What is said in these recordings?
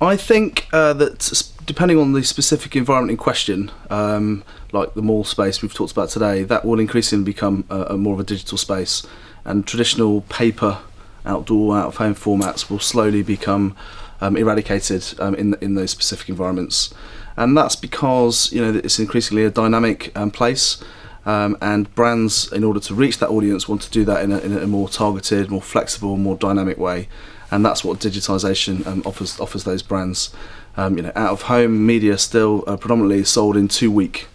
I think that depending on the specific environment in question, like the mall space we've talked about today, that will increasingly become a more of a digital space, and traditional paper outdoor, out-of-home formats will slowly become eradicated in those specific environments. And that's because it's increasingly a dynamic place, and brands, in order to reach that audience, want to do that in a more targeted, more flexible, more dynamic way. And that's what digitisation offers those brands. Out-of-home media still predominantly sold in 2-week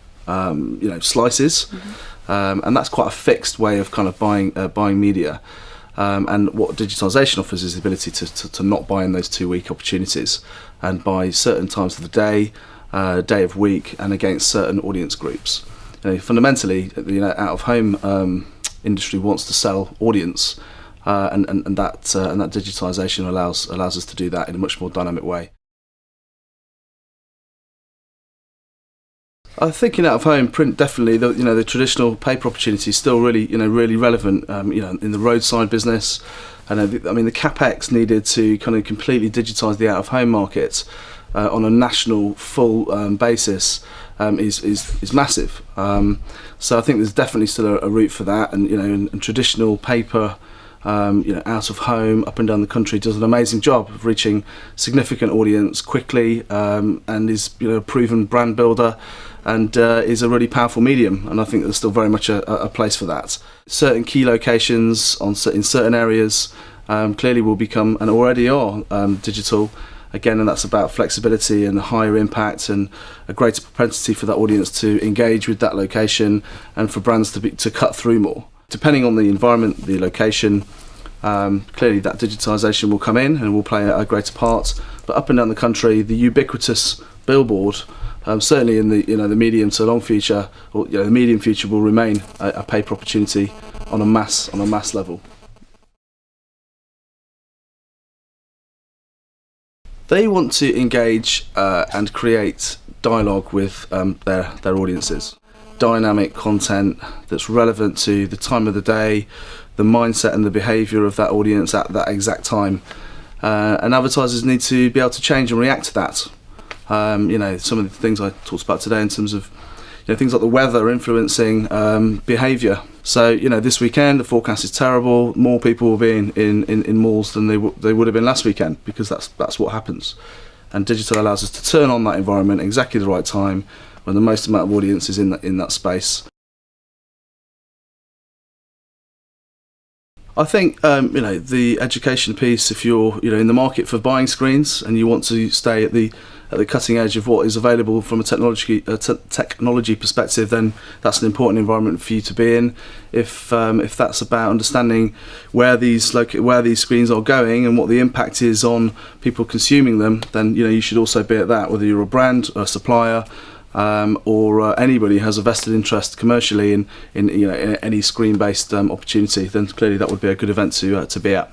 slices, and that's quite a fixed way of kind of buying media. And what digitisation offers is the ability to not buy in those 2-week opportunities, and buy certain times of the day of week, and against certain audience groups. Fundamentally, the out-of-home industry wants to sell audience, and that digitisation allows us to do that in a much more dynamic way. I think in out-of-home print, definitely the traditional paper opportunity is still really relevant. In the roadside business, the capex needed to kind of completely digitise the out-of-home market on a national full basis is massive. So I think there's definitely still a route for that, and traditional paper, out of home, up and down the country, does an amazing job of reaching significant audience quickly, and is a proven brand builder, and is a really powerful medium. And I think there's still very much a place for that. Certain key locations in certain areas clearly will become, and already are, digital. Again, and that's about flexibility and higher impact, and a greater propensity for that audience to engage with that location, and for brands to cut through more. Depending on the environment, the location, clearly that digitisation will come in and will play a greater part. But up and down the country, the ubiquitous billboard, certainly in the medium to long future, or the medium future, will remain a paper opportunity on a mass level. They want to engage and create dialogue with their audiences. Dynamic content that's relevant to the time of the day, the mindset and the behaviour of that audience at that exact time. And advertisers need to be able to change and react to that. Some of the things I talked about today in terms of things like the weather influencing behaviour. So this weekend the forecast is terrible. More people will be in malls than they would have been last weekend, because that's what happens. And digital allows us to turn on that environment at exactly the right time, when the most amount of audience is in that space. I think the education piece, if you're in the market for buying screens and you want to stay at the cutting edge of what is available from a technology perspective, then that's an important environment for you to be in. If that's about understanding where these screens are going and what the impact is on people consuming them, then you should also be at that. Whether you're a brand, a supplier, or anybody has a vested interest commercially in any screen-based opportunity, then clearly that would be a good event to be at.